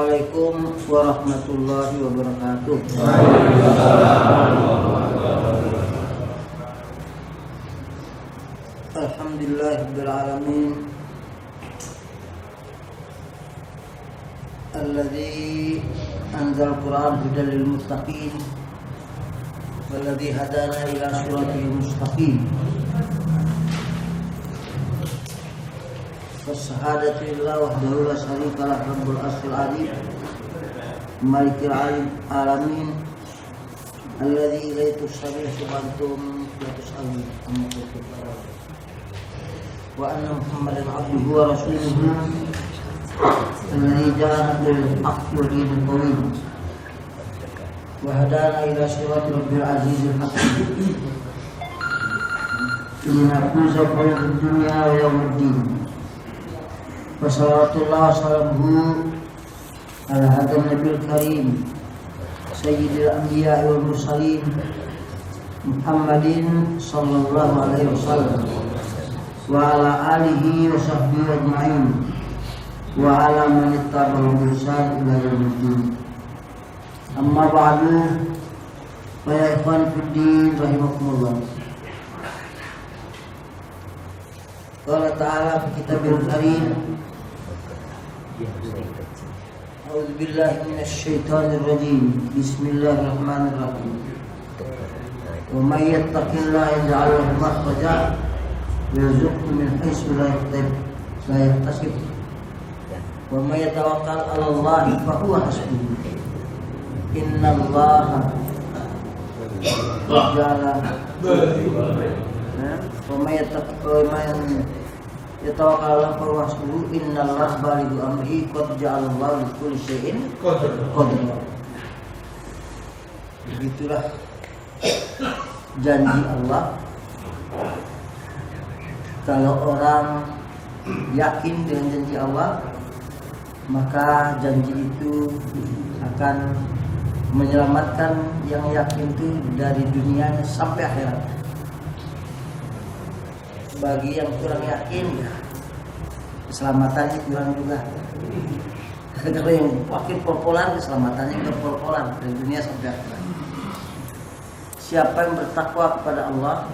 Assalamualaikum warahmatullahi wabarakatuh. Alhamdulillahirabbil alamin. Alladzi anzal Qur'an hudan lil muttaqin walladzi hadana ila siratal mustaqim. Wassahadatu lillah wahdahu la syarika lah rabbul arsyil azim malikil alamin alladzi la tusabbihu subhantum la tusabbihu amma tasbihun wa anna muhammadan abduhu wa rasuluhu alladzi ja'ala bil haqqi wa dinil qawim wa hadana ila siratal rabbil azizil hakim inna kuza fil dunya wa yawmiddin. Wassalatullah wassalamuhu ala hadan nabil karim sayyidil anbiya wal mursalin Muhammadin sallallahu alaihi wasallam wa ala alihi wa sahbihi ajma'in wa ala man ittaba'a bi ihsan ila yaumiddin. Amma ba'du, fa ya ikhwan fid din rahimakumullah. Qala ta'ala fi kitabil karim A'udzu billahi minasy syaithanir rajim. Bismillahirrahmanirrahim. Wa may yattaqillaha yaj'al lahu makhraja wa yarzuqhu min haitsu la yahtasib. Wa may yatawakkal 'ala Allahi fa huwa hasbuh. Innallaha ja'ala wa may yatawakkal 'ala Allahi innallaha balighu amrihi qad ja'alallahu likulli syai'in qadra. Begitulah janji Allah. Kalau orang yakin dengan janji Allah, maka janji itu akan menyelamatkan yang yakin itu dari dunia sampai akhirat. Bagi yang kurang yakin, ya keselamatannya kurang juga. Kalau yang makin populer, keselamatannya juga populer dari dunia sampai akhirat. Siapa yang bertakwa kepada Allah,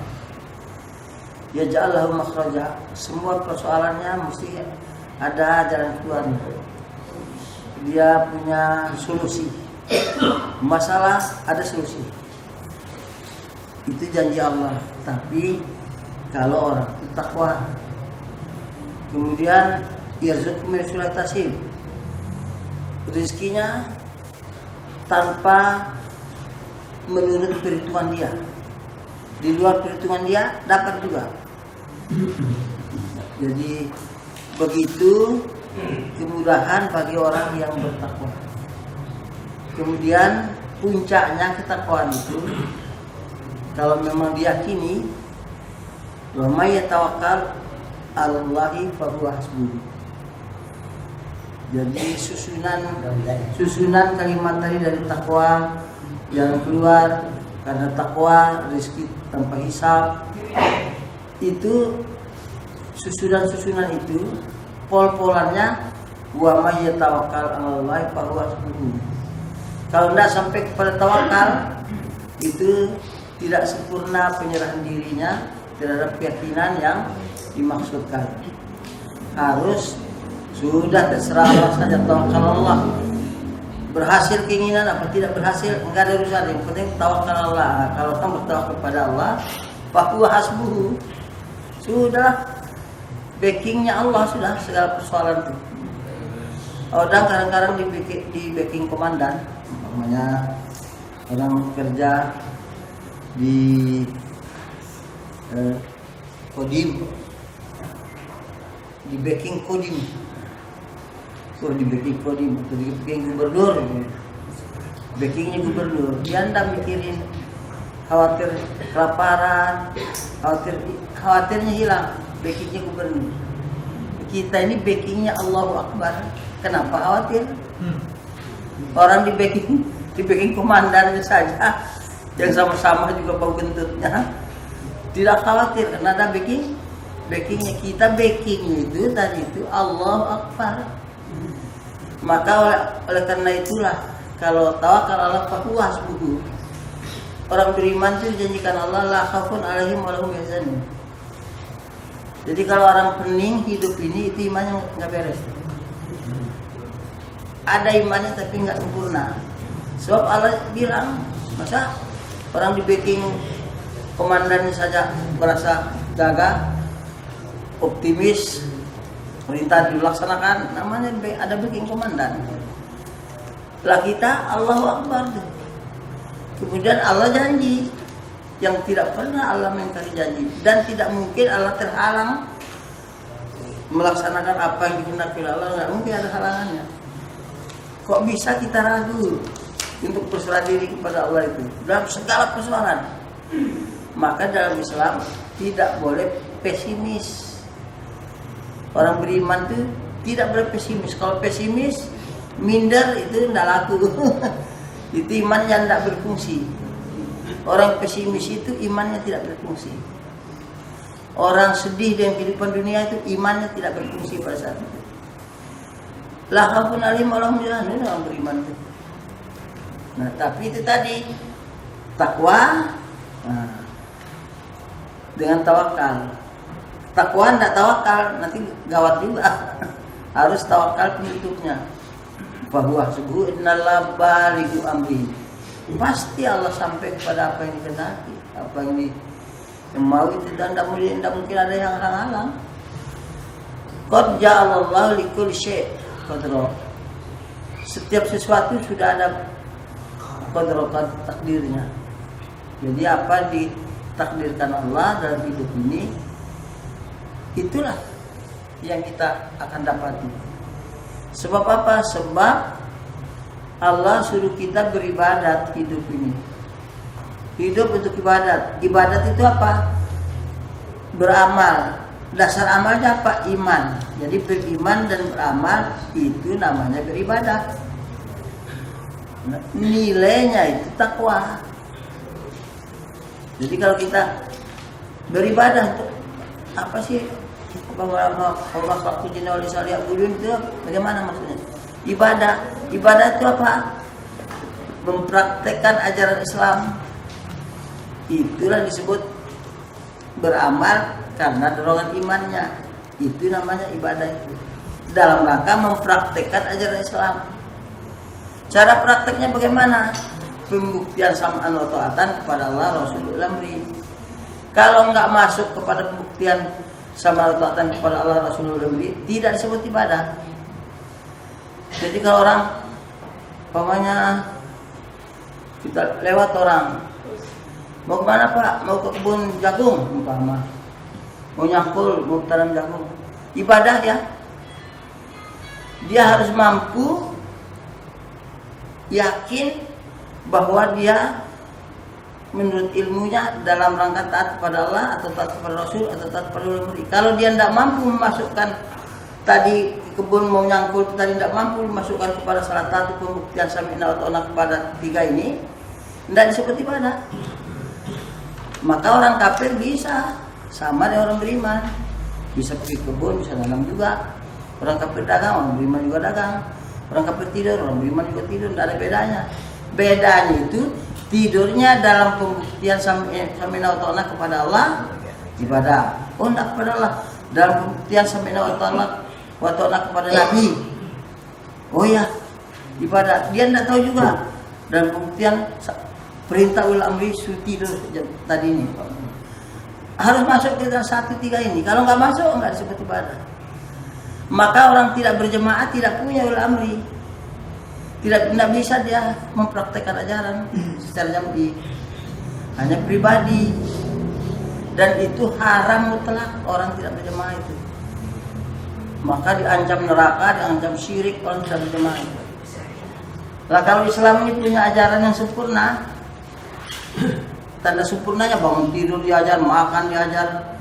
ya ja'alahu makhraja. Semua persoalannya mesti ada jalan keluar. Dia punya solusi. Masalah ada solusi. Itu janji Allah. Tapi kalau orang itu takwa, kemudian yarzuqhu min haitsu la yahtasib, rezekinya tanpa menurut perhitungan dia, di luar perhitungan dia dapat juga. Jadi begitu kemudahan bagi orang yang bertakwa. Kemudian puncaknya ketakwaan itu, kalau memang diyakini, wa may yatawakkal 'ala Allahi fa huwa hasbuh. Jadi susunan kalimat tadi dari takwa, jalan keluar karena takwa, rezeki tanpa hisab, itu susunan itu pol-polannya wa may yatawakkal 'ala Allahi fa huwa hasbuh. Kalau tidak sampai kepada tawakal, itu tidak sempurna penyerahan dirinya terhadap keyakinan yang dimaksudkan. Harus sudah terserah Allah saja, tawakal Allah. Berhasil keinginan apa tidak berhasil enggak ada urusan, yang penting tawakal Allah. Nah, kalau kamu bertawakal kepada Allah, fahuwa hasbuhu. Sudah backingnya Allah, sudah segala persoalan itu. Orang kadang-kadang di backing komandan, namanya orang kerja di Kodim, di backing Kodim, di backing Kodim, di backing gubernur, backingnya gubernur. Dia ndak mikirin khawatir kelaparan, khawatirnya hilang, backingnya gubernur. Kita ini backingnya Allahu Akbar. Kenapa khawatir? Orang di backing komandannya saja, yang sama-sama juga bau gentutnya, tidak khawatir karena ada backingnya. Kita backingnya itu tadi itu Allahu Akbar. Maka oleh karena itulah kalau tawakal Allah fahuwa hasbuhu. Orang beriman itu dijanjikan Allah la khaufun alaihim wa lahum yahzanun. Jadi kalau orang pening hidup ini itu imannya nggak beres. Ada imannya tapi nggak sempurna. Sebab Allah bilang, masa orang di backing komandannya saja merasa gagah, optimis, perintah dilaksanakan, namanya ada backing komandan. Lah kita Allahu Akbar. Kemudian Allah janji yang tidak pernah Allah mengingkari janji dan tidak mungkin Allah terhalang melaksanakan apa yang dikehendaki Allah, nggak mungkin ada halangannya. Kok bisa kita ragu untuk berserah diri kepada Allah itu dalam segala persoalan? Maka dalam Islam tidak boleh pesimis. Orang beriman itu tidak boleh pesimis. Kalau pesimis, minder itu tidak laku. Itu iman yang tidak berfungsi. Orang pesimis itu imannya tidak berfungsi. Orang sedih dengan kehidupan dunia itu imannya tidak berfungsi pada saat itu. La khaufun alaihim wa lahum yahzanun, orang beriman itu. Nah, tapi itu tadi takwa dengan tawakal. Takwa tidak tawakal nanti gawat juga. Harus tawakal penutupnya. Bahwa subuh innallaha balighu amri. Pasti Allah sampai kepada apa yang dikehendaki, apa yang mau itu, dan tidak mungkin ada yang halang-halang. Qad ja'alallahu likulli syai' qadra. Setiap sesuatu sudah ada qadra, takdirnya. Jadi apa ditakdirkan Allah dalam hidup ini, itulah yang kita akan dapati. Sebab apa? Sebab Allah suruh kita beribadat hidup ini. Hidup untuk ibadat. Ibadat itu apa? Beramal. Dasar amalnya apa? Iman. Jadi beriman dan beramal itu namanya beribadat. Nilainya itu takwa. Jadi kalau kita beribadah itu apa sih? Allah waktu jina wali salih abudun itu bagaimana maksudnya? Ibadah itu apa? Mempraktekkan ajaran Islam. Itulah disebut beramal karena dorongan imannya. Itu namanya ibadah itu. Dalam rangka mempraktekkan ajaran Islam. Cara prakteknya bagaimana? Pembuktian sam'an wa ta'atan kepada Allah Rasulullah amri. Kalau enggak masuk kepada pembuktian sama ta'atan kepada Allah Rasulullah amri, tidak disebut ibadah. Jadi kalau orang umpamanya kita lewat orang, mau kemana Pak? Mau ke kebun jagung umpama, mau nyangkul, mau tanam jagung, ibadah ya. Dia harus mampu yakin bahwa dia menurut ilmunya dalam rangka taat kepada Allah atau taat kepada Rasul atau taat kepada ulama. Kalau dia tidak mampu memasukkan tadi kebun mau nyangkul tadi tidak mampu memasukkan kepada salah satu pembuktian sami'na wa ta'na kepada tiga ini, tidak disebut ibadah. Maka orang kafir bisa sama dengan orang beriman, bisa pergi kebun, bisa nanam juga. Orang kafir dagang, orang beriman juga dagang. Orang kafir tidur, orang beriman juga tidur, tidak ada bedanya. Bedanya itu tidurnya dalam pembuktian sami'na wa ta'na kepada Allah ibadah. Oh tidak kepada Allah. Dalam pembuktian sami'na wa ta'na kepada Nabi. Oh ya, ibadah. Dia tidak tahu juga. Dan pembuktian perintah ul amri tidur tadi ini. Harus masuk ke dalam 1, 3 ini. Kalau nggak masuk nggak disebut ibadah. Maka orang tidak berjemaah tidak punya ul amri. Tidak bisa dia mempraktekkan ajaran secara jam'i. Hanya pribadi. Dan itu haram mutlak orang tidak berjemaah itu. Maka diancam neraka, diancam syirik orang tidak berjemaah itu. Lah kalau Islam ini punya ajaran yang sempurna, tanda sempurnanya bangun tidur diajar, makan diajar,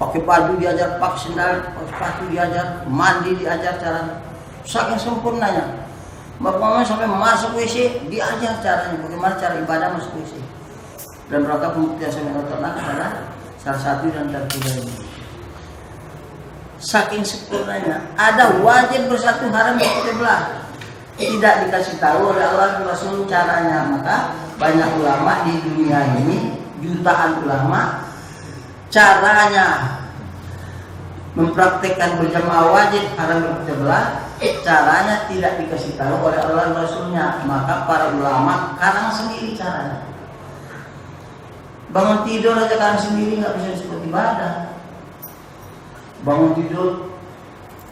pakai baju diajar, pakai sendal, pakai sepatu diajar, mandi diajar cara saking sempurnanya. Bapak sampai masuk WC diajar caranya, bagaimana cara ibadah masuk WC. Dan rangka pembuktian sami'na wa ta'na adalah salah satu dan tertiga ini. saking sempurnanya. Ada wajib bersatu, haram berpecah belah. Tidak dikasih tahu oleh Allah dan Rasul caranya. Maka banyak ulama di dunia ini, jutaan ulama, caranya mempraktekkan berjamaah wajib haram berpecah belah, caranya tidak dikasih tahu oleh Allah dan Rasulnya. Maka para ulama karang sendiri caranya. Bangun tidur aja karang sendiri, nggak bisa disebut ibadah. Bangun tidur,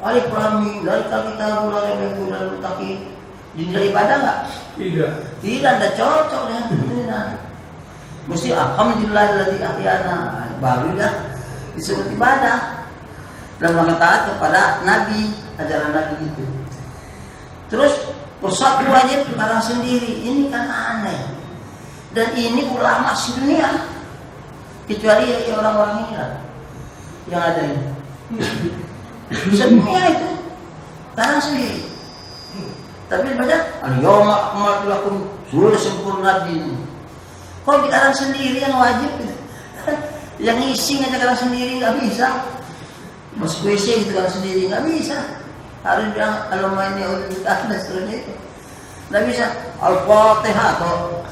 alif lam mim, dari kita mulai dari mutakin, jadi ibadah nggak? Tidak ada cocok dengan itu. Mesti alhamdulillahilladzi ahyana, baru dah disebut ibadah. Dan taat kepada Nabi, ajaran Nabi itu. Terus bersatu wajib karang sendiri, ini kan aneh. Dan ini ulama sedunia, kecuali orang-orang ini lah yang ada ini. Sedunia itu karang sendiri. Tapi baca al-yawma akmaltu lakum, sudah sempurna din. Kok di karang sendiri yang wajib? Yang ngisi aja karang sendiri nggak bisa. Masuk WC gitu karang sendiri nggak bisa. Harus bilang kalau mainnya udah dan seterusnya itu nggak bisa. Al-Fatihah atau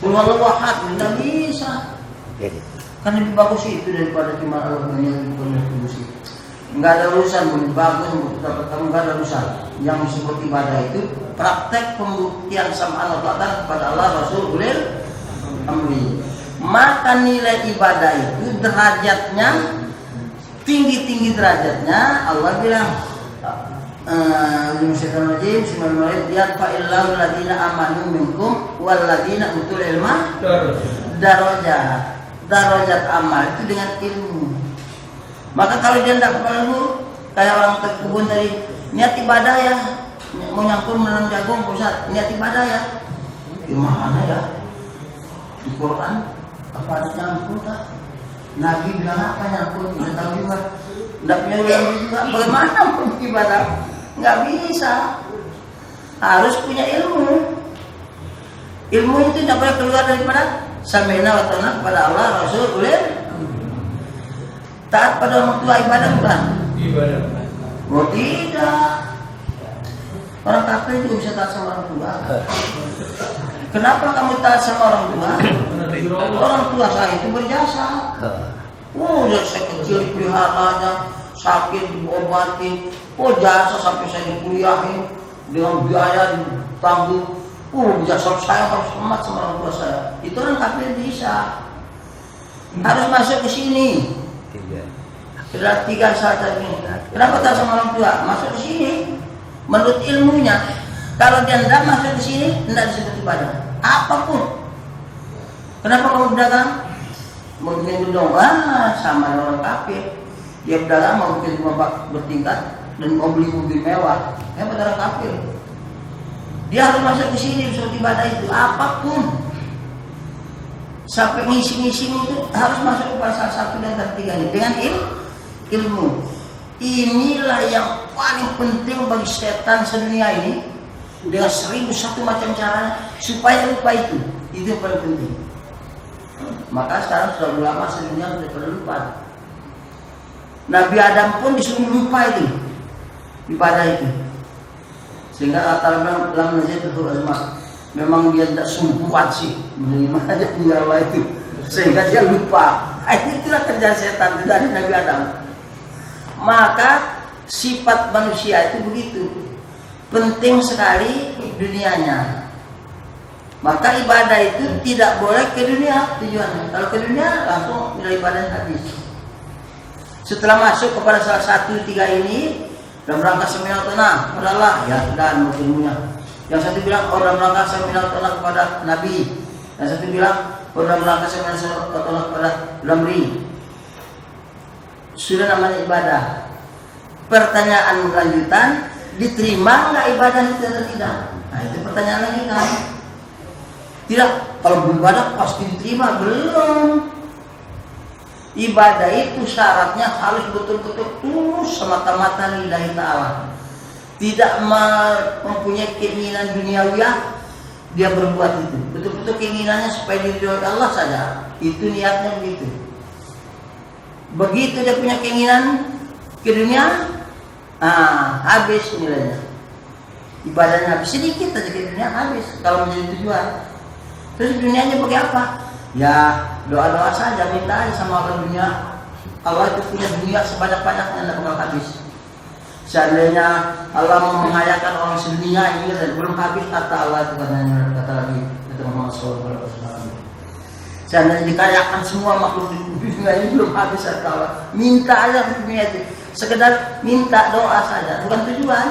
Qul wahad nggak bisa. Kan lebih bagus itu daripada cuma Allah-Nya itu. Nggak ada urusan pun bagus dapat kamu, nggak ada urusan. Yang disebut ibadah itu praktek pembuktian sama Allah kepada Allah Rasul ulil amri. Maka nilai ibadah itu derajatnya tinggi derajatnya. Allah bilang Bismillahirrahmanirrahim, yarfa'illahu alladziina aamanu minkum walladzina utul ilma darajat amal itu dengan ilmu. Maka kalau dia tidak ilmu, kayak orang berkebun tadi, niat ibadah ya, mau nyangkul menanam jagung, Ustaz, niat ibadah ya. Gimana ya? Di Quran apa ada nyangkul tak? Nabi bilang apa nyangkul? Tidak tahu juga. Tidak punya ilmu juga. Bagaimana untuk ibadah? Nggak bisa. Harus punya ilmu. Ilmu itu tidak boleh keluar daripada sami'na wa ta'na kepada Allah, Rasul, ulil. Taat pada orang tua ibadah bukan? Ibadah. Oh tidak. Orang kafir juga bisa taat sama orang tua. Kenapa kamu taat sama orang tua? Orang tua saya itu berjasa. Udah saya kecil dipeliharanya, sakit diobati. Jasa sampai saya dikuliahin dengan biaya ditanggung. Jasa saya harus hormat sama orang tua saya. Itu orang kafir bisa. Harus masuk ke sini. Tiga saat ini. Kenapa tak sama orang tua? Masuk ke sini. Menurut ilmunya, kalau dia tidak masuk ke sini, tidak disebut ibadah. Apapun. Kenapa kamu berdagang? Mau bikin gedung? Sama orang kafir. Dia berdagang mau bikin rumah bertingkat dan mau beli mobil mewah. Orang kafir. Dia harus masuk ke sini disebut ibadah itu. Apapun. Sampai ngisi-ngisi itu harus masuk kepada salah satu dan ketiga ini dengan ilmu. Inilah yang paling penting bagi setan sedunia ini, dengan 1001 macam caranya supaya lupa itu. Itu yang paling penting. Maka sekarang sudah ulama sedunia sudah pada lupa. Nabi Adam pun disuruh lupa itu ibadah itu. Sehingga Allah bilang memang dia tidak kuat sih menerima aja nyawa itu, sehingga dia lupa. Itulah kerjaan setan dari Nabi Adam. Maka sifat manusia itu begitu, penting sekali dunianya. Maka ibadah itu tidak boleh ke dunia tujuannya. Kalau ke dunia langsung nilai ibadah habis. Setelah masuk kepada salah satu tiga ini dalam rangka seminar tanah adalah ya dan ilmunya. Yang satu bilang orang rangka seminar tanah kepada Nabi. Yang satu bilang orang rangka seminar tanah kepada Lamri. Sudah namanya ibadah. Pertanyaan lanjutan, diterima nggak ibadah itu atau tidak? Nah itu pertanyaan lagi kan? Tidak. Kalau beribadah pasti diterima, belum. Ibadah itu syaratnya harus betul-betul tulus semata-mata lillahi ta'ala. Tidak mempunyai keinginan duniawiyah, dia berbuat itu. Betul-betul keinginannya supaya diridhoi Allah saja. Itu niatnya begitu. Begitu dia punya keinginan, ke dunia, habis nilainya. Ibadahnya habis sedikit aja ke dunia habis kalau menjadi tujuan. Terus dunianya pakai apa? Ya doa-doa saja, minta aja sama Allah dunia. Allah itu punya dunia sebanyak-banyaknya, tidak bakal habis. Seandainya Allah menghayakan orang sedunia ini dan belum habis, kata Allah itu kata lagi kata Muhammad SAW. Seandainya dikayakan semua makhluk di dunia ini belum habis, kata Allah. Minta aja dunia itu, sekedar minta doa saja, bukan tujuan.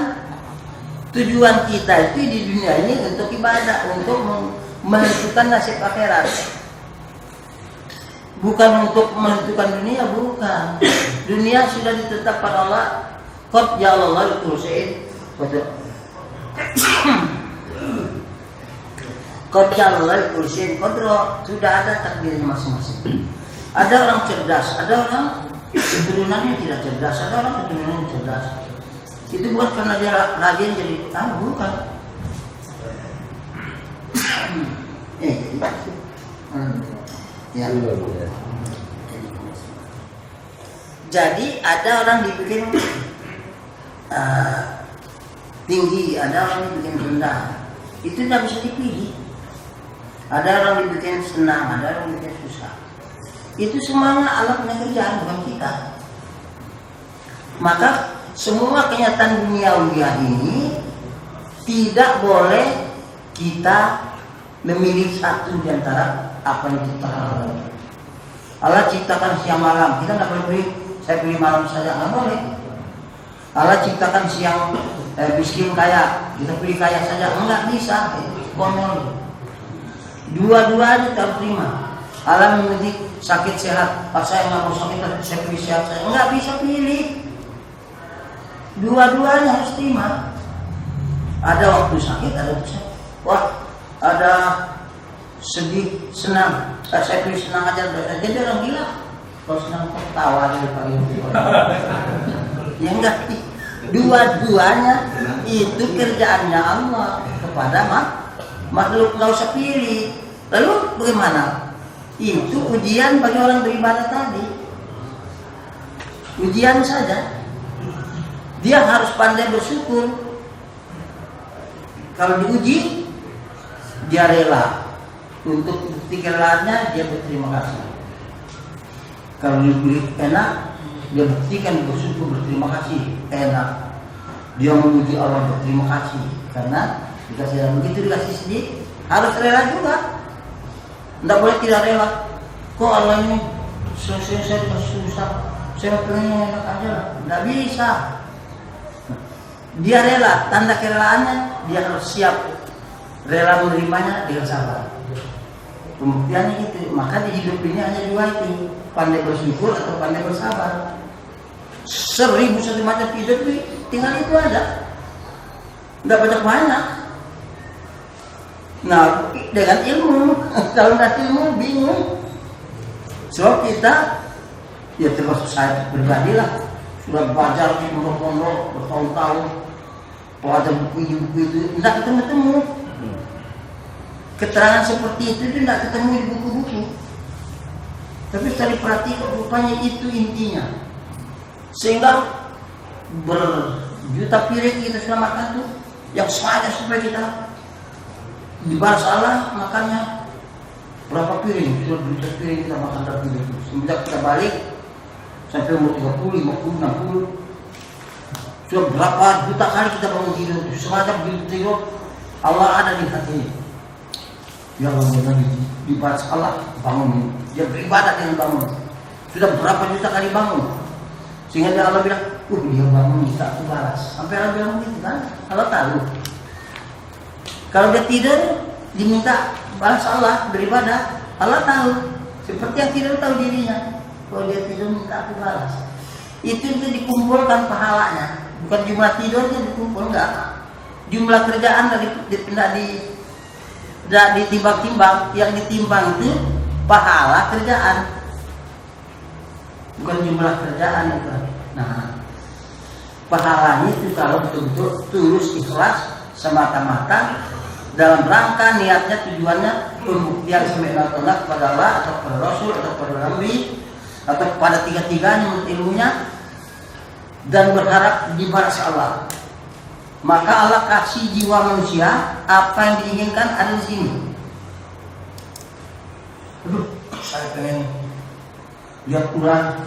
Tujuan kita itu di dunia ini untuk ibadah, untuk menentukan nasib akhirat. Bukan untuk menentukan dunia, bukan. Dunia sudah ditetapkan Allah. Qad ja'alallahu al-kursiyin. Qad ja'alallahu al-kursiyin. Sudah ada takdirnya masing-masing. Ada orang cerdas, ada orang keturunannya tidak cerdas, ada orang keturunannya cerdas. Itu bukan karena dia rajin jadi bukan. Ya. Jadi ada orang dibikin tinggi, ada orang dibikin rendah. Itu tidak bisa dipilih. Ada orang dibikin senang, ada orang dibikin susah. Itu semuanya Allah punya kerjaan, bukan kita. Maka semua kenyataan duniawiah ini tidak boleh kita memilih satu di antara apa yang kita harapkan. Allah ciptakan siang malam, kita tidak boleh pilih, saya pilih malam saja, nggak boleh. Allah ciptakan siang miskin kaya, kita pilih kaya saja, nggak bisa, konyol. Dua-duanya kita terima. Allah mendidik sakit sehat, saya nggak mau sakit, saya pilih sehat saja, nggak bisa pilih. Dua-duanya harus terima. Ada waktu sakit, ada waktu sakit. Wah, ada sedih, senang. Saya pilih senang aja. Jadi orang gila. Kalau senang ketawa aja paling. Ya enggak. Dua-duanya itu kerjaannya Allah kepada makhluk, nggak usah pilih. Lalu bagaimana? Itu ujian bagi orang beribadah tadi. Ujian saja. Dia harus pandai bersyukur. Kalau diuji, dia rela. Untuk bukti kerelaannya, dia berterima kasih. Kalau diberi enak, dia buktikan bersyukur, berterima kasih, enak. Dia memuji Allah, berterima kasih. Karena dikasih dan begitu dikasih sedih, harus rela juga. Tidak boleh tidak rela. Kok Allah ini saya susah, saya pengen enak aja lah. Tidak bisa. Dia rela, tanda kerelaannya dia harus siap rela menerimanya dengan sabar. Pembuktiannya gitu. Maka di hidup ini hanya dua itu, pandai bersyukur atau pandai bersabar. 1001 macam hidup itu tinggal itu aja, nggak banyak. Nah dengan ilmu, kalau nggak ilmu bingung. Sebab kita ya termasuk saya pribadi lah, sudah belajar di pondok-pondok bertahun-tahun, pelajar buku itu tidak ketemu. Keterangan seperti itu tidak ketemu di buku-buku. Tapi setelah diperhatikan rupanya itu intinya. Sehingga berjuta piring kita selamatkan tuh, yang sengaja supaya kita dibalas Allah makannya. Berapa piring? Berjuta piring kita makan dari itu. Semenjak kita balik sampai umur 30, 50, 60, sudah berapa juta kali kita bangun tidur. Sengaja begitu tidur, Allah ada di hati. Ya Allah, dibalas Allah bangun. Dia beribadah dengan bangun. Sudah berapa juta kali bangun. Sehingga dia Allah bilang, dia bangun minta aku balas. Sampai Allah bilang gitu kan, Allah tahu. Kalau dia tidur, diminta balas Allah beribadah, Allah tahu. Seperti yang tidur tahu dirinya. Kalau dia tidur minta aku balas. Itu dikumpulkan pahalanya. Bukan jumlah tidurnya dikumpul, enggak. Jumlah kerjaan tidak ditimbang-timbang. Yang ditimbang itu pahala kerjaan, bukan jumlah kerjaan itu. Nah, pahalanya itu kalau betul-betul tulus ikhlas semata-mata dalam rangka niatnya, tujuannya pembuktian semena kepada Allah atau kepada Rasul atau kepada Nabi atau kepada tiga-tiganya menurut ilmunya, dan berharap dibalas Allah. Maka Allah kasih jiwa manusia, apa yang diinginkan ada di sini. Aduh, saya pengen lihat ular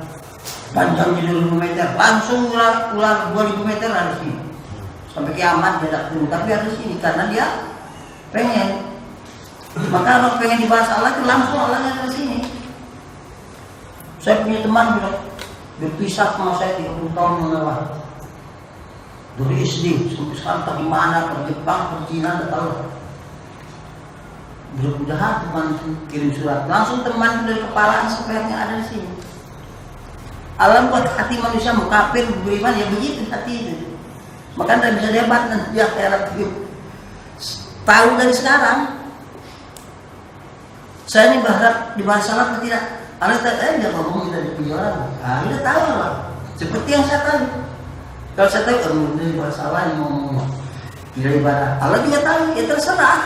panjangnya 2000 meter, langsung ular 2000 meter ada di sini. Sampai kiamat dia tak turun, tapi ada di sini karena dia pengen. Maka kalau pengen dibahas Allah itu langsung Allah ada di sini. Saya punya teman bilang berpisah sama saya 30 tahun yang lewat. Dari SD sampai sekarang di mana, ke Jepang, ke Cina, tidak tahu. Mudah-mudahan teman kirim surat, langsung teman dari kepala sampai yang ada di sini. Allah buat hati manusia mau kafir, beriman ya begitu hati itu. Maka tidak bisa debat nanti di akhirat itu. Tahu dari sekarang. Saya ini berharap dibahas salat atau tidak. Allah tak dia ngomong kita di orang. Kita tahu lah. Seperti yang saya tahu. Kalau saya tahu dari bahasa Allah yang ngomong tidak ibadah. Allah juga tahu, ya terserah.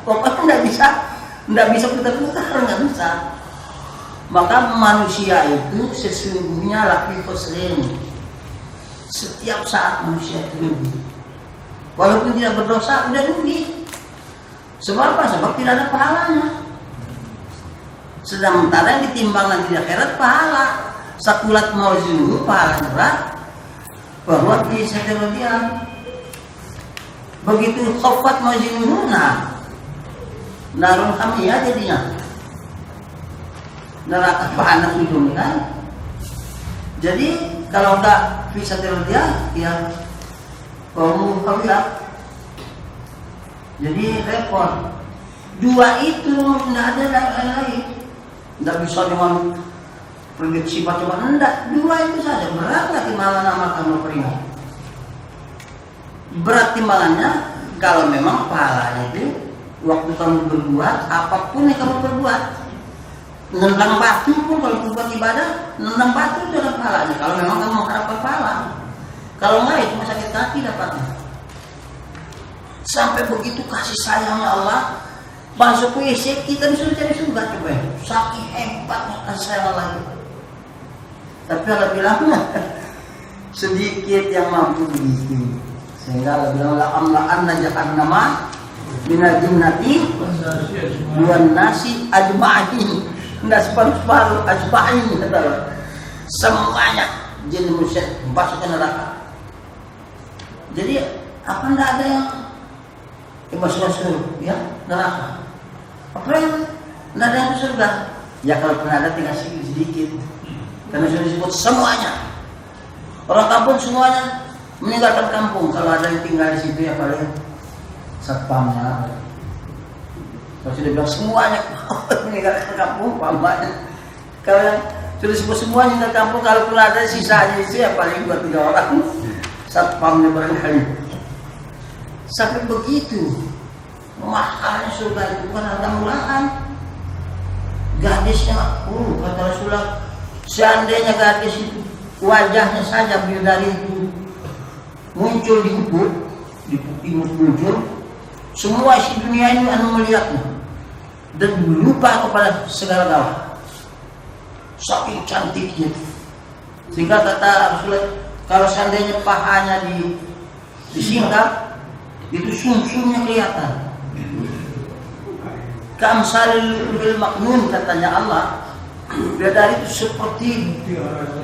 Pokoknya tidak bisa putar-putar, nggak bisa. Maka manusia itu sesungguhnya laki khusrin. Setiap saat manusia itu rugi. Walaupun tidak berdosa, udah rugi. Sebab apa? Sebab tidak ada pahalanya. Sementara yang ditimbang nanti di akhirat pahala. Sakulat mauzinuhu pahalanya berat. Bahwa di setelodian begitu khafat mauzinuhu narun hamiyah jadinya. Neraka panas ujung kan. Jadi kalau enggak bisa terlihat ya kamu kawila. Jadi repot. Dua itu tidak ada lain. Tidak bisa dengan prediksi macam enggak. Dua itu saja berat lah timbangan amal kamu beriman. Berat timbangannya kalau memang pahalanya itu waktu kamu berbuat apapun yang kamu berbuat. Nendang batu pun kalau berbuat ibadah, nendang batu itu adalah pahalanya. Kalau memang kamu mengharapkan pahala, kalau enggak itu sakit hati dapatnya. Sampai begitu kasih sayangnya Allah, masuk WC kita disuruh cari surga coba. Saking hebatnya kasih sayang Allah itu. Tapi Allah bilang sedikit yang mampu begitu. Sehingga Allah bilang la amla'anna jahannama minal jinnati wan nasi ajma'in. Tidak separuh-separuh ajma'in kata semuanya jin manusia masuk ke neraka. Jadi apa tidak ada yang masuk ya neraka? Apa yang tidak ada yang ke surga? Ya kalau pernah ada tinggal sedikit. Karena sudah disebut semuanya. Orang kampung semuanya meninggalkan kampung. Kalau ada yang tinggal di situ ya paling satpamnya. Kalau sudah bilang semuanya meninggalkan kampung, pamannya. Kalau yang sudah disebut semuanya meninggalkan kampung, kalau pun ada sisanya itu ya paling 2-3 orang. Satpamnya barangkali. Sampai begitu mahalnya surga itu bukan harga murahan. Gadisnya, kata Rasulullah, seandainya gadis itu wajahnya saja bidadari itu muncul di kubur, di timur muncul, semua isi dunia ini akan melihatnya dan lupa kepada segala-galanya. Saking cantiknya. Sehingga kata Rasulullah, kalau seandainya pahanya disingkap, itu sum-sumnya kelihatan. Kamsalil maknun katanya Allah. Bidadari itu seperti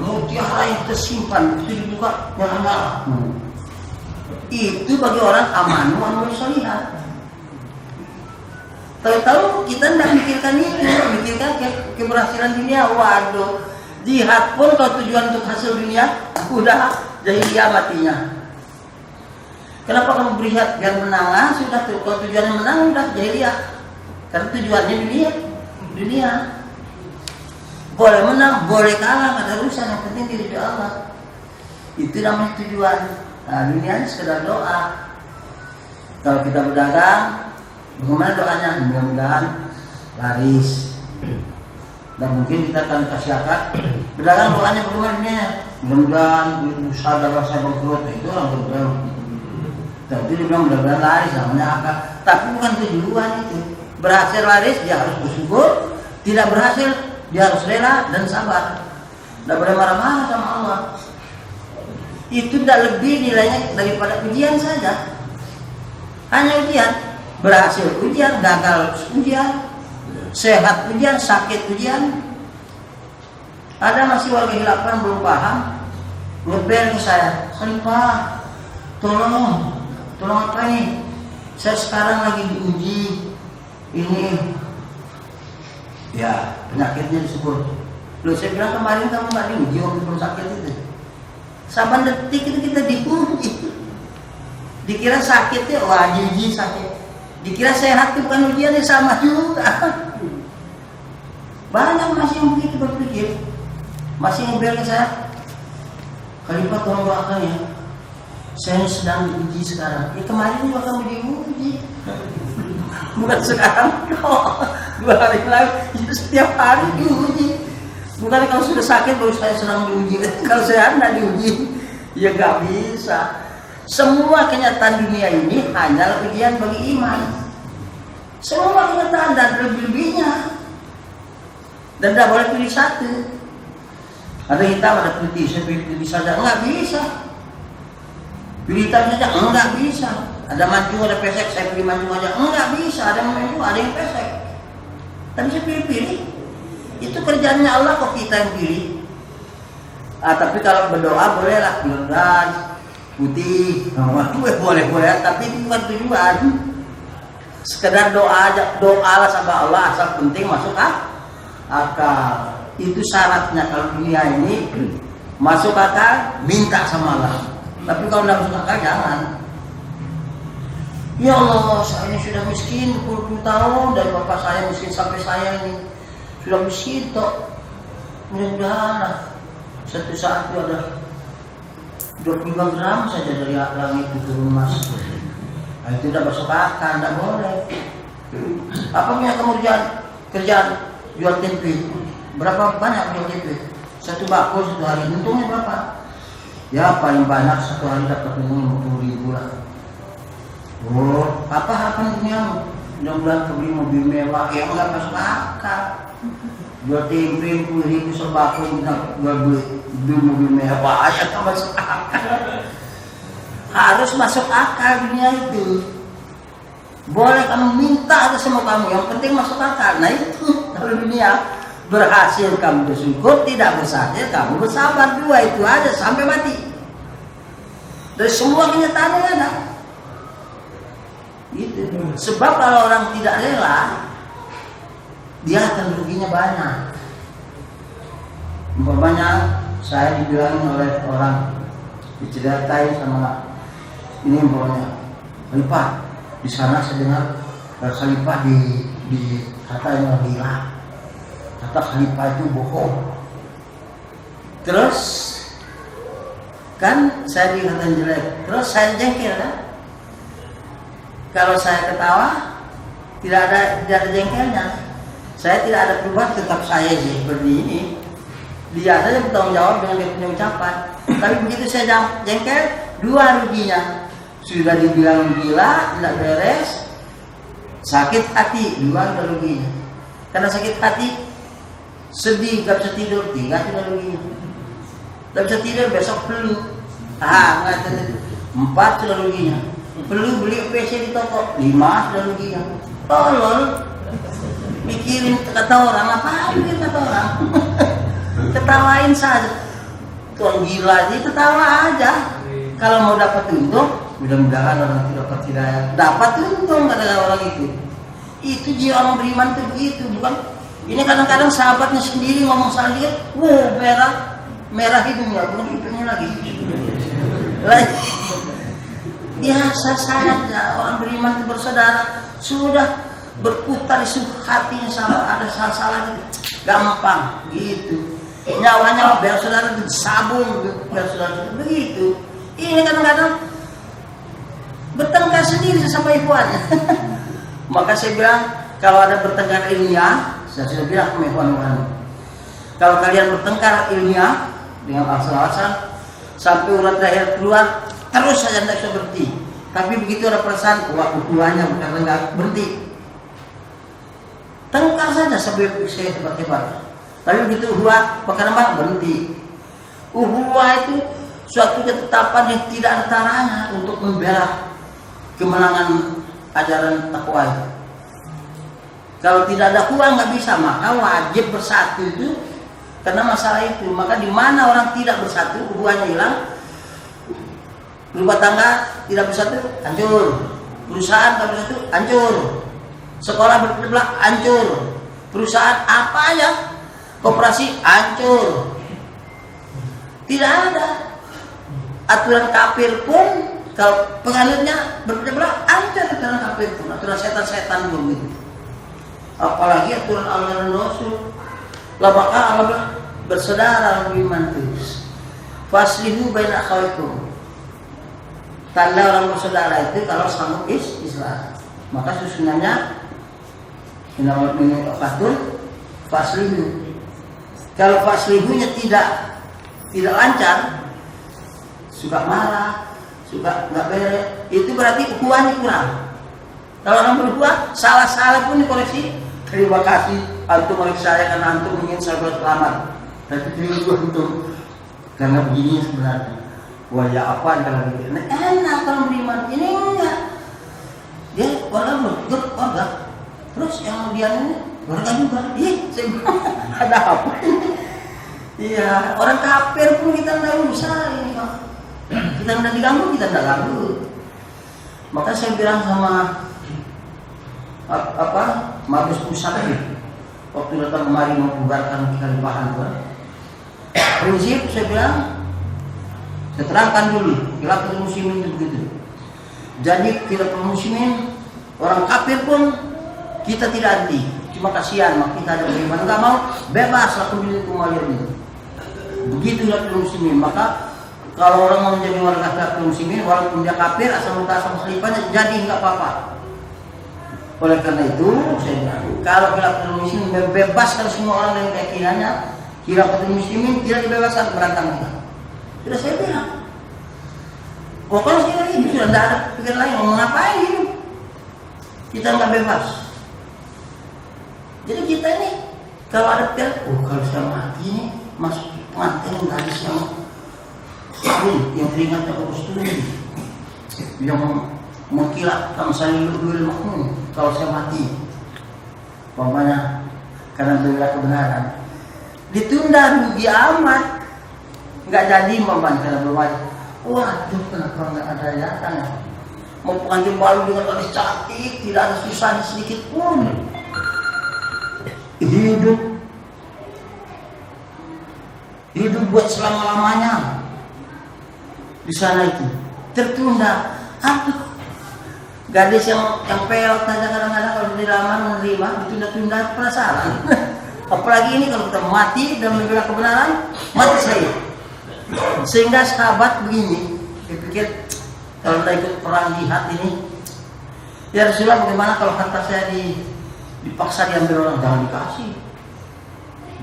mutiara yang tersimpan, itu dibuka nyala-nyala. Itu bagi orang amanu amal solihah. Tahu-tahu kita tidak mikirkan itu, mikirkan keberhasilan dunia. Waduh, jihad pun kalau tujuan untuk hasil dunia, udah jahiliyah matinya. Kenapa kamu berjihad? Biar menang, sudah tuh. Kalau tujuannya menang, udah jahiliyah. Karena tujuannya dunia. Boleh menang, boleh kalah, nggak ada urusan. Yang penting diri Allah. Itu namanya tujuan. Nah, dunia sekedar doa. Kalau kita berdagang, bagaimana doanya? Mudah-mudahan laris. Dan mungkin kita akan kasih akad. Berdagang doanya bagaimana dunia? Mudah-mudahan usaha dagang saya bangkrut. Itu orang berdagang. Tapi dia bilang mudah-mudahan laris, namanya akad. Tapi bukan tujuan itu. Berhasil laris, dia harus bersyukur. Tidak berhasil, dia harus rela dan sabar. Tidak boleh marah-marah sama Allah. itu tidak lebih nilainya daripada ujian saja. Hanya ujian, berhasil ujian, gagal ujian, sehat ujian, sakit ujian. Ada masih warga hilapan belum paham, ngebel ke saya, Khalifah, tolong apa nih? Saya sekarang lagi diuji ini, ya penyakitnya disebut. Loh, saya bilang kemarin kamu nggak diuji waktu belum sakit itu. 8 detik itu kita diuji. Dikira sakitnya, wah diuji sakit. Dikira sehat itu bukan ujiannya, sama juga. Banyak masih yang begitu berpikir. Masih ngebel ke saya, Khalifah tolong doakan ya, saya sedang diuji sekarang. Ya kemarin juga kamu diuji. Bukan sekarang kok. 2 hari lagi, setiap hari diuji. Bukan kalau sudah sakit baru saya sedang diuji. Kalau saya tidak diuji, ya nggak bisa. Semua kenyataan dunia ini hanya ujian bagi iman. Semua kenyataan dan lebih-lebihnya. Dan tidak boleh pilih satu. Ada hitam, ada putih, saya pilih saja, enggak bisa. Pilih hitam saja, enggak bisa. Ada mancung, ada pesek, saya pilih mancung aja, enggak bisa. Ada yang mancung, ada yang pesek. Tapi saya pilih-pilih. Itu kerjaannya Allah kok kita yang pilih. Tapi kalau berdoa bolehlah, bilang putih, boleh, tapi itu bukan tujuan. Sekedar doa aja, doalah sama Allah, asal penting masuk akal. Itu syaratnya kalau dunia ini masuk akal, minta sama Allah. Tapi kalau tidak masuk akal, jangan. Ya Allah, saya ini sudah miskin 20 tahun dan bapak saya miskin sampai saya ini sudah miskin toh. Mudah-mudahan satu saat itu ada 25 gram saja dari langit itu turun mas. Nah, itu tidak masuk akal, tidak boleh. Apa punya kamu kerjaan jual tempe? Berapa banyak jual tempe? 1 bako 1 hari, untungnya berapa? Ya paling banyak 1 hari dapat uang 50.000 lah. Oh, apa harapan duniamu? Mudah-mudahan kebeli mobil mewah, ya enggak masuk akal. Jual tempe 10.000 sebako, beli mobil mewah aja tak masuk akal. Harus masuk akal dunia itu. Boleh kamu minta aja sama kamu, yang penting masuk akal. Nah itu kalau dunia berhasil kamu bersyukur, tidak berhasil kamu bersabar, 2 itu aja sampai mati. Dari semua kenyataannya ada. Gitu. Sebab kalau orang tidak rela, dia akan ruginya banyak. Umpamanya saya dibilangin oleh orang, diceritain sama ini umpamanya, Khalifah di sana saya dengar Khalifah di katanya gila, kata Khalifah itu bohong. Terus kan saya dikatain jelek, terus saya jengkel kan. Kalau saya ketawa tidak ada jengkelnya. Saya tidak ada perubahan, tetap saya seperti ini. Dia saja bertanggung jawab dengan dia punya ucapan. Tapi begitu saya jengkel, 2 ruginya. Sudah dibilang gila, tidak beres, sakit hati, 2 ruginya. Karena sakit hati, sedih, gak bisa tidur, 3 sudah ruginya. Gak bisa tidur, besok flu, 4 sudah ruginya. Perlu beli PC di toko, 5 sudah ruginya. Tolol, mikirin kata orang, apa mikir kata orang? Ketawain saja. Tuan gila ini ketawa aja. Kalau mau dapat untung, mudah-mudahan orang itu dapat hidayah. Dapat untung kata orang itu. Itu jiwa orang beriman itu begitu, bukan? Ini kadang-kadang sahabatnya sendiri ngomong sama dia, merah hidungnya, bukan hidungnya lagi. Biasa saja orang beriman itu bersaudara, sudah berputar isu hatinya sama ada salah-salah gitu. Gampang gitu. Nyawanya biar saudara itu sabun, biar saudara itu begitu. Ini kadang-kadang bertengkar sendiri sama ikhwannya. Maka saya bilang kalau ada bertengkar ilmiah, saya sudah bilang sama ikhwan-ikhwan, kalau kalian bertengkar ilmiah dengan alasan-alasan sampai urat terakhir keluar, terus saja tidak bisa berhenti. Tapi begitu ada perasaan, wah ukurannya bukan enggak berhenti. Tengkar saja sambil saya hebat-hebat. Tapi begitu uhuah, pakai nama berhenti. Uhuah itu suatu ketetapan yang tidak ada taranya untuk membela kemenangan ajaran takwa itu. Kalau tidak ada uang nggak bisa, maka wajib bersatu itu karena masalah itu. Maka di mana orang tidak bersatu, hubungannya hilang, rumah tangga tidak bersatu, hancur. Perusahaan tidak bersatu, hancur. Sekolah berbelah, hancur. Perusahaan apa ya, koperasi hancur. Tidak ada aturan kafir pun kalau penganutnya berbelah, hancur aturan kafir pun, aturan setan-setan pun gitu. Apalagi aturan Allah dan Rasul. Maka Allah bersaudara beriman terus. Faslihu baina akhawaikum. Tanda orang bersaudara itu kalau sanggup Islam. Maka susunannya innamal mu'minuna ikhwatun faslihu. Kalau faslihunya tidak lancar, suka marah, suka nggak beres, itu berarti ukurannya kurang. Kalau orang berdua salah-salah pun dikoreksi. Terima kasih antum koreksi saya karena antum ingin saya selamat. Tapi terima kasih antum karena begini sebenarnya. Wah ya apa kalau begini? Nah, enak kalau beriman ini enggak. Dia warga warga. Terus yang dia ini warga juga. Ih, saya ada apa? Iya, orang kafir pun kita tidak usah ini Pak. Kita tidak diganggu, kita tidak ganggu. Maka saya bilang sama Mabes Pusat waktu datang kemari membubarkan kekhalifahan itu. Prinsip saya bilang, saya terangkan dulu khilafatul muslimin itu begitu. Jadi khilafatul muslimin orang kafir pun kita tidak anti, cuma kasihan maka kita ada beriman nggak mau bebas lakukan itu kembali itu. Begitu khilafatul muslimin. Maka kalau orang mau menjadi warga khilafatul muslimin walaupun dia kafir asal mutasam khalifahnya jadi nggak apa-apa. Oleh karena itu, saya bilang, kalau khilafatul muslimin membebaskan semua orang dari keyakinannya, khilafatul muslimin tidak dibebaskan berantang kita. Sudah saya bilang. Oh, kalau kita ini sudah tidak ada pikiran lain, mau ngapain hidup? Kita nggak bebas. Jadi kita ini kalau ada pikiran, kalau saya mati ini masuk pengantin gadis yang teringat aku kosturi, yang mengkilat kamsalil dul makmum. Kalau saya mati, umpamanya karena bela kebenaran, ditunda rugi amat, nggak jadi umpamanya karena belum ada. Waduh, kenapa nggak ada yakan ya? Mau pengantin baru dengan gadis cantik, tidak ada susah sedikit pun. Hidup buat selama-lamanya di sana itu tertunda. Aduh, gadis yang peot saja kadang-kadang kalau dilamar menerima ditunda-tunda penasaran. Apalagi ini kalau kita mati dan membela kebenaran, mati saya. Sehingga sahabat begini, saya pikir kalau kita ikut perang jihad ini, ya Rasulullah bagaimana kalau harta saya dipaksa diambil orang, jangan dikasih.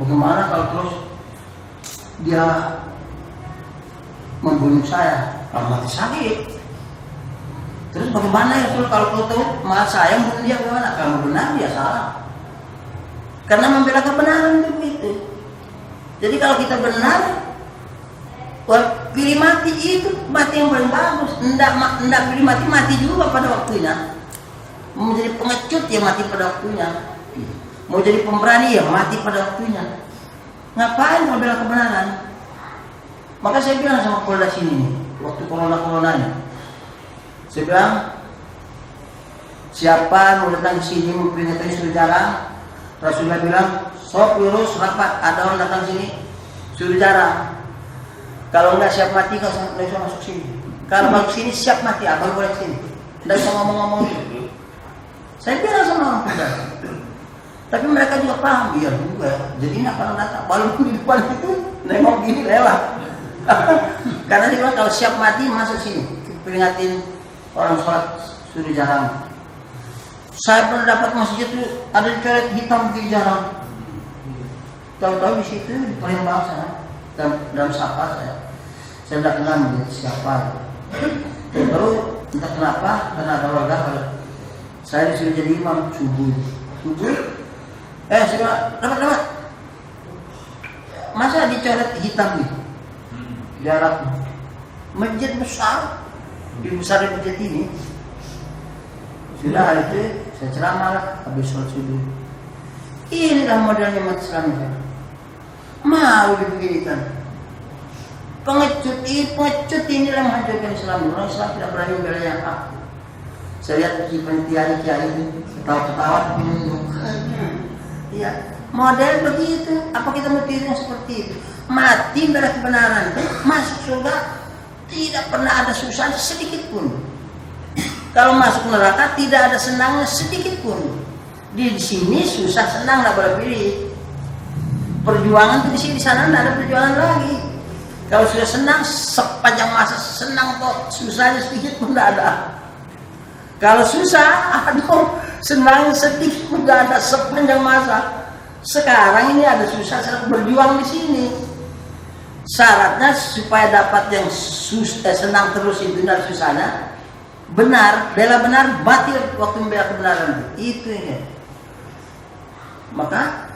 Bagaimana kalau terus dia membunuh saya, kalau mati sakit. Terus bagaimana ya Rasul kalau kau tahu malah saya membunuh dia bagaimana? Kalau benar dia salah. Karena membela kebenaran itu begitu. Jadi kalau kita benar, pilih mati itu mati yang paling bagus. Ndak pilih mati juga pada waktunya. Mau jadi pengecut ya mati pada waktunya. Mau jadi pemberani ya mati pada waktunya. Ngapain membela kebenaran? Maka saya bilang sama Polda sini waktu corona-coronanya, saya bilang siapa mau datang ke sini memperingati sejarah, Rasulullah bilang sok lurus rapat, ada orang datang sini suruh jarang. Kalau enggak siap mati kau tidak bisa masuk sini. Kalau masuk sini siap mati, abang boleh sini. Tidak bisa ngomong-ngomong itu. Saya bilang sama orang Polda. Tapi mereka juga paham, iya juga. Jadi nak kalau datang, walaupun di depan itu nengok gini lewat. Karena dia bilang kalau siap mati masuk sini, peringatin orang sholat suruh jarang. Saya pernah dapat masjid itu ada coret hitam di jarang. Tahu-tahu di situ di Palembang sana, dalam sapa saya tidak kenal siapa. Baru entah kenapa karena ada warga kalau saya disuruh jadi imam subuh. Saya dapat. Masa dicoret hitam nih? Jarak masjid besar, di masjid ini. Sudah hari itu saya ceramah lah, habis sholat subuh. Inilah modelnya umat Islam. Mau dibeginikan. Pengecut inilah menghancurkan Islam. Orang Islam tidak berani membela yang hak. Saya lihat kiai itu ketawa-ketawa. Iya, model begitu. Apa kita mau tiru yang seperti itu? Mati bela kebenaran, masuk surga tidak pernah ada susah sedikit pun. Kalau masuk neraka tidak ada senangnya sedikit pun. Di sini susah senang nggak boleh pilih. Perjuangan tuh di sini, di sana nggak ada perjuangan lagi. Kalau sudah senang sepanjang masa senang kok, susahnya sedikit pun nggak ada. Kalau susah, aduh senang sedikit pun nggak ada sepanjang masa. Sekarang ini ada susah, sedang berjuang di sini. Syaratnya supaya dapat yang senang terus itu dan susahnya benar, bela benar, batil waktu membela kebenaran itu ini. Maka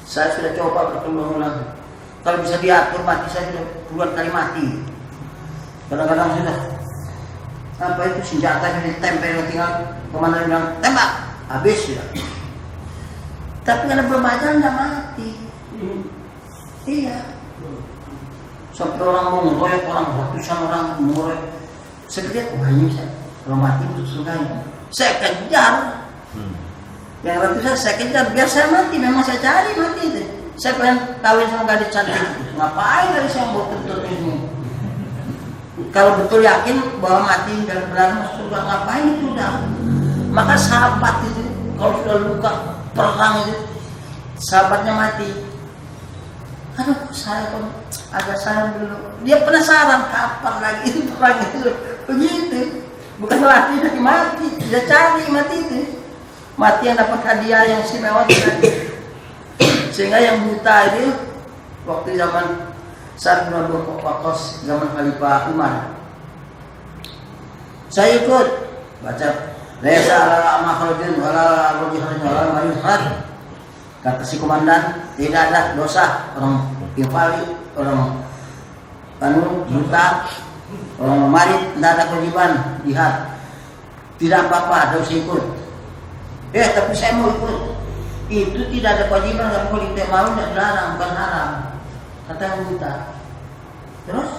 saya sudah coba berkembang. Kalau bisa diatur mati saya sudah puluhan kali mati. Kadang-kadang sudah apa itu senjata yang ditempel tinggal komandan bilang tembak habis sudah. Tapi karena belum aja nggak mati. Iya. Sampai orang mau ngeroyok, orang ratusan orang ngeroyok. Saya lihat, wah ini saya kalau mati untuk surga ini. Saya kejar. Yang ratusan saya kejar biar saya mati. Memang saya cari mati itu. Saya pengen kawin sama gadis cantik. Ngapain dari saya mau kentut ini? Kalau betul yakin bahwa mati dalam benar masuk surga, ngapain itu udah? Maka sahabat itu kalau sudah luka perang itu, sahabatnya mati. Aduh, saya pun agak sayang dulu. Dia penasaran kapan lagi itu perang itu. Begitu. Bukan mati dari mati, dia cari mati itu. Mati yang dapat hadiah yang istimewa tadi. Sehingga yang buta itu waktu zaman Sa'ad bin Abi Waqqas, zaman Khalifah Umar. Saya ikut baca Laisa ala makhrajin wala wajhin wala mayuhad. Kata si komandan, tidak ada dosa orang infali, orang buta, orang marit, tidak ada kewajiban jihad. Tidak apa-apa, ada usah ikut. Tapi saya mau ikut. Itu tidak ada kewajiban, nggak boleh kita mau, nggak dilarang, bukan haram. Kata yang buta. Terus?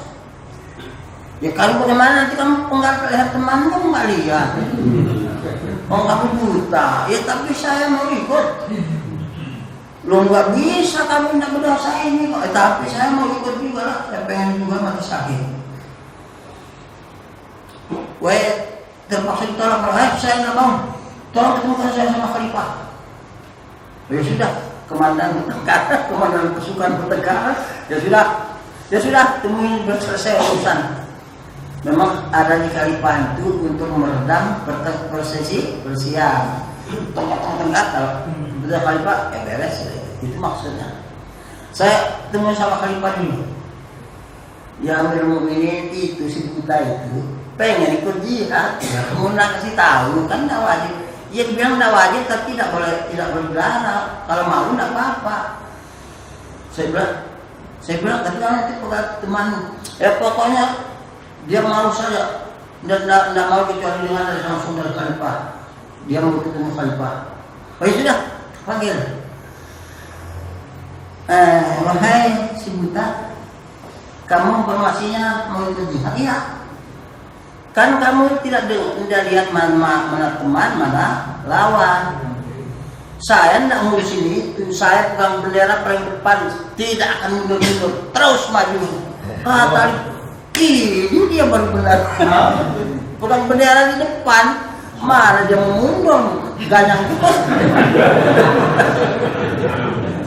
Ya kalau bagaimana nanti kamu penggal leher temanmu nggak lihat. Oh kamu buta, ya tapi saya mau ikut. Lo nggak bisa kamu tidak berdosa ini kok. Tapi saya mau ikut juga lah. Saya pengen juga mati sakit. Terpaksa ditolak. Saya nggak mau. Tolong ketemukan saya sama Khalifah. Ya sudah, komandan bertengkar, komandan pasukan bertengkar. Ya sudah, temuin selesai urusan. Memang ada di Khalifah itu untuk meredam persesi bersiap. Tengah-tengah kalau sudah Khalifah beres. Itu maksudnya. Saya temu sama Khalifah ini. Yang Amirul Mukminin itu si buta itu pengen ikut jihad. Mau nak kasih tahu kan tidak wajib. Ia bilang tidak wajib tapi tidak boleh dilarang. Kalau mau tidak apa-apa. Saya bilang tapi nanti pegang teman. Pokoknya dia mau saja. Tidak mau kecuali dengan dari langsung dari Khalifah. Dia mau ketemu Khalifah. Oh ya sudah, panggil. Wahai si buta, kamu informasinya mau ikut jihad? Iya. Kan kamu tidak lihat mana teman, mana lawan. Saya tidak ngurus ini, saya pegang bendera paling depan, tidak akan mundur-mundur, terus maju. Tadi ini dia baru benar. Pegang bendera di depan, mana dia mundur, ganyang terus.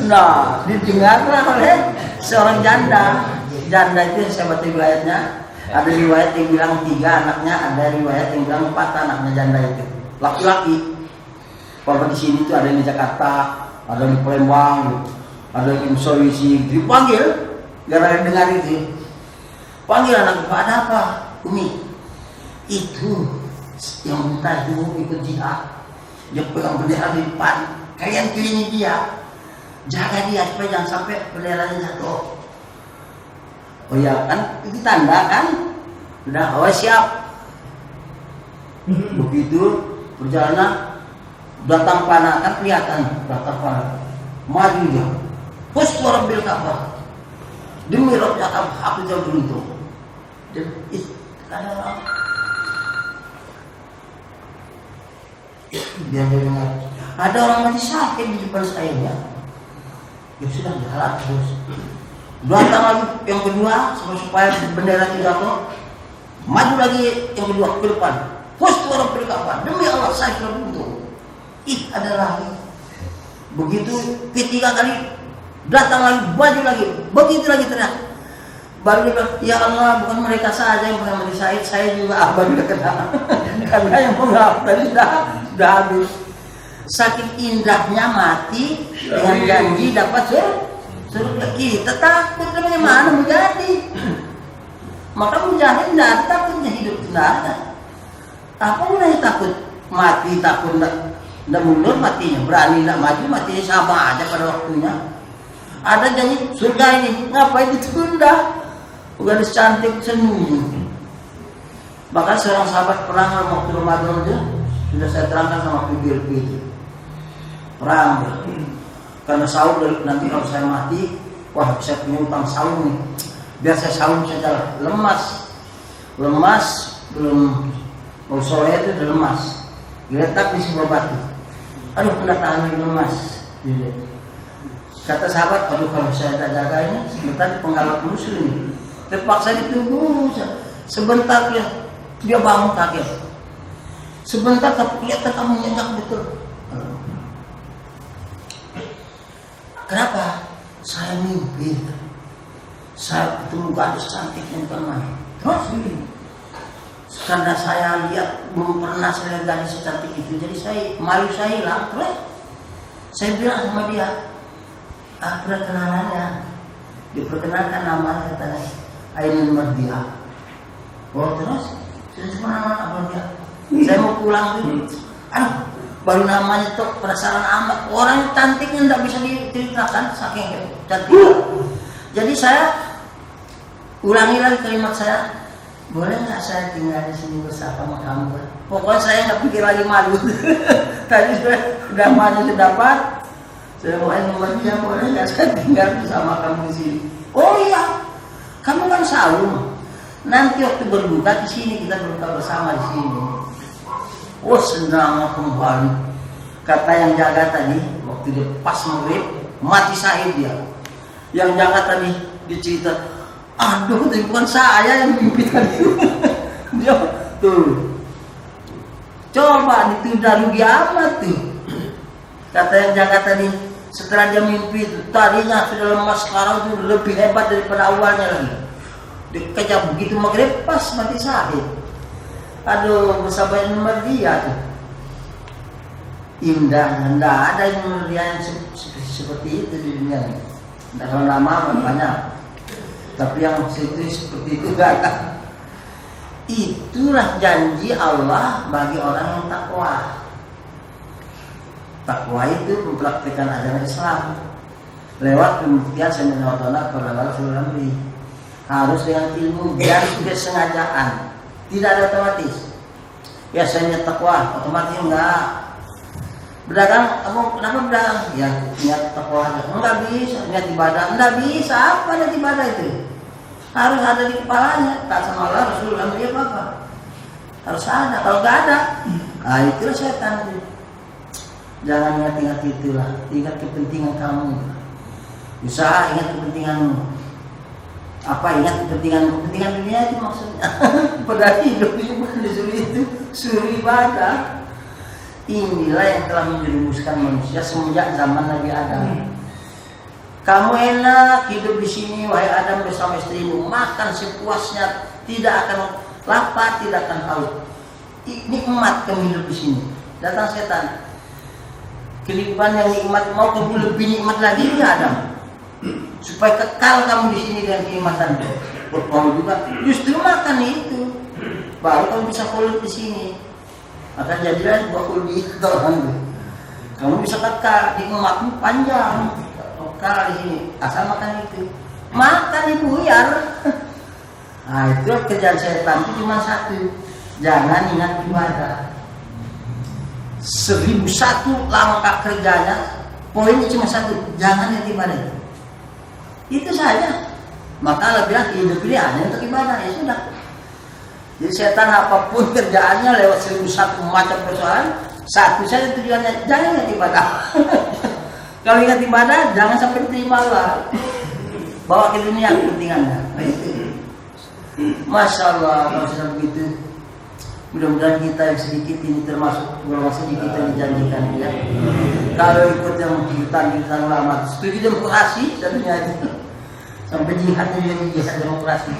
Nah, didengarlah oleh seorang janda. Janda itu saya baca riwayatnya. Ada riwayat yang bilang 3 anaknya, ada riwayat yang bilang 4 anaknya janda itu. Laki-laki. Kalau di sini tuh ada yang di Jakarta, ada yang di Palembang, ada yang di Sulawesi. Dipanggil, gara-gara dengar itu. Panggil anak bapak, ada apa? Umi, itu yang buta itu ikut jihad. Dia pegang bendera di depan. Kalian kelilingi dia. Jaga dia supaya jangan sampai benderanya jatuh. Oh ya kan, itu tanda kan, udah oh siap. Begitu perjalanan datang panah kan kelihatan datang panah, maju dia, Husnu Rabbil Ka'bah, demi Rabb Ka'bah aku jauh beruntung. Dan ada orang mati sakit di depan saya ya. Ya sudah jalan terus. Datang lagi yang kedua supaya bendera tidak jatuh. Maju lagi yang kedua ke depan. Husnu Rabbil Ka'bah, demi Allah saya sudah beruntung. Ada lagi. Begitu ketiga kali datang lagi, maju lagi, begitu lagi teriak. Baru dia bilang, ya Allah, bukan mereka saja yang pernah mati syahid, saya juga abang juga kena. Karena yang mengaku tadi sudah habis. Saking indahnya mati dengan janji dapat surga. Kita takut namanya mana menjadi. Maka mujahid tidak ada takutnya, hidup tidak ada. Apa mulai takut mati, takut tidak mundur matinya, berani tidak maju matinya sama aja pada waktunya. Ada janji surga ini, ngapain ditunda? Bukan cantik senyum. Bahkan seorang sahabat perang waktu Ramadan itu sudah saya terangkan sama PBLP itu. Perang karena sahur dari nanti kalau saya mati, wah saya punya utang sahur nih. Biar saya sahur saja lemas belum mau sore itu udah lemas. Diletak di sebuah batu. Aduh kena tangan lemas. Kata sahabat, aduh kalau saya tak jaga ini sebentar penggalap musuh ini. Terpaksa ditunggu sebentar dia bangun kaget. Sebentar tapi kelihatan kamu nyenyak betul. Kenapa? Saya mimpi. Saya ketemu gadis cantik yang pernah. Terus ini. Karena saya lihat belum pernah saya lihat gadis secantik itu, jadi malu saya hilang. Terus saya bilang sama dia, perkenalannya, diperkenalkan namanya katanya Ainul Mardiah. Oh terus saya cuma nama apa dia? Saya mau pulang dulu. Baru namanya tuh penasaran amat. Orang cantiknya tidak bisa diceritakan saking cantik. Jadi saya ulangi lagi kalimat saya. Boleh nggak saya tinggal di sini bersama kamu? Pokoknya saya nggak pikir lagi malu. Tadi sudah malu dapat. Saya mau Mardiah, boleh nggak saya tinggal bersama kamu di sini? Oh iya, kamu kan sahur. Nanti waktu berbuka di sini kita berbuka bersama di sini. Oh senang kembali. Kata yang jaga tadi waktu dia pas maghrib mati syahid dia. Yang jaga tadi dia cerita, aduh itu bukan saya yang mimpi tadi. Dia tuh coba ditunda rugi amat tuh. Kata yang jaga tadi setelah dia mimpi itu tadinya sudah lemas, sekarang itu lebih hebat daripada awalnya lagi. Dikejar begitu maghrib pas mati syahid. Aduh, bersama Mardiah tuh indah, tidak ada yang Mardiah yang seperti itu di dunia ini. Tidak tahu nama banyak, tapi yang seperti itu gak ada. Itulah janji Allah bagi orang yang takwa. Takwa itu mempraktikkan ajaran Islam lewat pembuktian seminar kepada Rasulullah. Harus dengan ilmu dan kesengajaan. Tidak ada otomatis. Biasanya takwa otomatis enggak. Berdagang, kamu kenapa berdagang? Ya niat takwa aja. Enggak bisa niat ibadah. Enggak bisa. Apa niat ibadah itu? Harus ada di kepalanya. Tak sama Allah Rasulullah dia apa? Harus ada. Kalau enggak ada, itulah setan itu. Jangan ingat-ingat itulah. Ingat kepentingan kamu. Usaha ingat kepentinganmu. Apa ingat kepentingan dunia itu maksudnya? Padahal hidup itu bukan disuruh itu, suruh ibadah. Inilah yang telah menjerumuskan manusia semenjak zaman Nabi Adam. Kamu enak hidup di sini, wahai Adam bersama istrimu, makan sepuasnya, tidak akan lapar, tidak akan haus. Nikmat kamu hidup di sini. Datang setan, kehidupan yang nikmat, mau kamu lebih nikmat lagi ya Adam, supaya kekal kamu di sini dengan kenikmatan. Kamu juga justru makan itu, baru kamu bisa kulit di sini. Maka jadilah buah kulit itu. Kamu bisa kekal, nikmatmu panjang, kekal di sini. Asal makan itu, makan ibu buyar. Nah itu kerjaan setan itu cuma satu, jangan ingat ibadah. 1001 langkah kerjanya, poinnya cuma satu, jangan ingat ibadah. Itu saja. Maka Allah bilang hidup ini hanya untuk ibadah, ya sudah. Jadi setan apapun kerjaannya lewat 1001 macam persoalan, satu saja tujuannya, jangan ingat ibadah. Kalau ingat ibadah, jangan sampai diterima Allah. Bawa ke dunia kepentingannya. Nah, itu. Masya Allah, kalau sudah begitu, mudah-mudahan kita yang sedikit ini termasuk golongan sedikit yang dijanjikan ya. Kalau ikut yang jutaan ulama, setuju demokrasi, tentunya itu. Sampai jihadnya juga jihad demokrasi.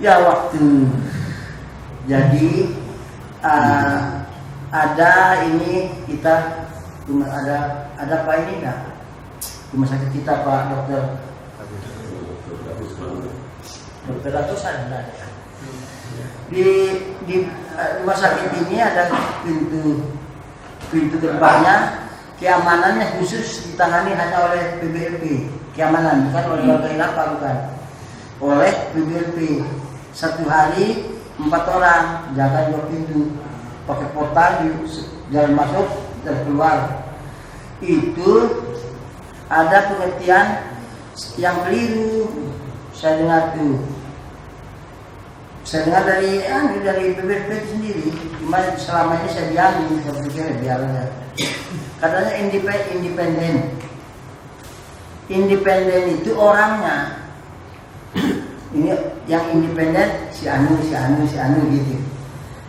Ya waktu. Jadi ada ini kita ada apa ini enggak? Rumah sakit kita Pak Dokter Ratusan ada. Di rumah sakit ini ada pintu gerbangnya, keamanannya khusus ditangani hanya oleh PBLP. Keamanan bukan oleh warga Ilapa, bukan, oleh PBLP. Satu hari 4 orang jaga 2 pintu, pakai portal di jalan masuk dan keluar. Itu ada pengertian yang keliru. Saya dengar dari PBLP sendiri. Cuma selama ini saya diamin, saya pikir biar aja. Katanya independen. Independen itu orangnya. Ini yang independen si anu gitu.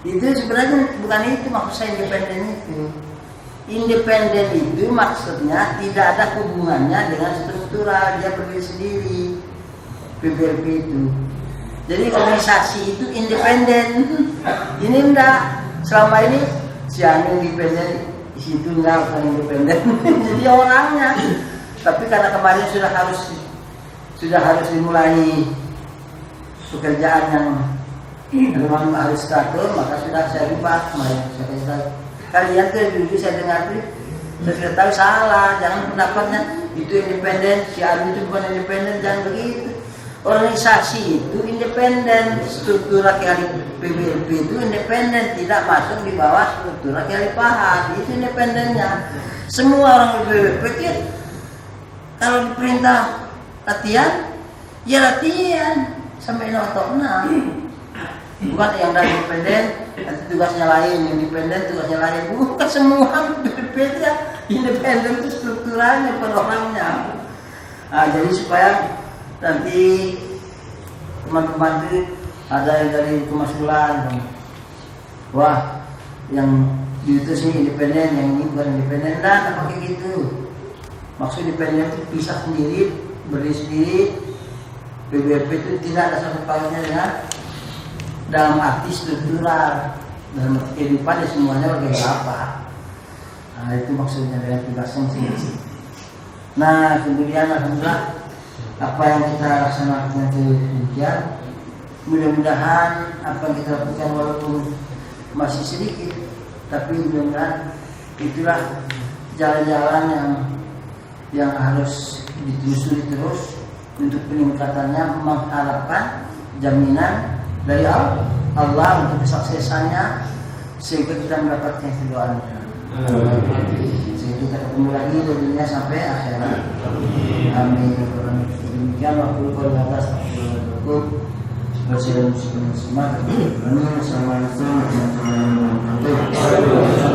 Itu sebenarnya bukan itu maksud saya independen itu. Independen itu maksudnya tidak ada hubungannya dengan struktural, dia berdiri sendiri. PBLP itu. Jadi organisasi itu independen. Ini enggak. Selama ini si anu independen, di situ enggak bukan independen. Jadi orangnya. Tapi karena kemarin sudah harus dimulai pekerjaan yang memang harus teratur, maka sudah saya lupa kemarin. Kalian tuh dulu saya dengar tuh, saya sudah tahu salah. Jangan pendapatnya itu independen, si anu itu bukan independen, jangan begitu. Organisasi itu independen, struktur Kiai PBLP itu independen, tidak masuk di bawah struktur Kiai Pahat, itu independennya. Semua orang PBLP kalau diperintah latihan, ya latihan sampai nontonnya. Bukan yang dari independen, nanti tugasnya lain, yang independen tugasnya lain. Bukan semua PBLP independen itu strukturalnya, bukan orangnya. Nah, jadi supaya nanti teman-teman itu ada yang dari kemasulan, wah yang itu sih independen, yang ini bukan independen, dan pakai gitu. Maksud independen itu pisah sendiri, berdiri sendiri. PBLP itu tidak ada satu pautnya dengan dalam arti struktural, dalam kehidupan ya semuanya bagaimana apa. Nah itu maksudnya dengan tugasnya masing-masing. Nah kemudian alhamdulillah apa yang kita laksanakan itu demikian. Mudah-mudahan apa yang kita lakukan walaupun masih sedikit, tapi mudah-mudahan itulah jalan-jalan yang harus ditelusuri terus untuk peningkatannya, mengharapkan jaminan dari Allah untuk kesuksesannya sehingga kita mendapatkan kedoaannya. Sehingga kita ketemu lagi di dunia sampai akhirat. Amin. Demikian waktu kalau atas cukup. Wassalamualaikum warahmatullahi wabarakatuh.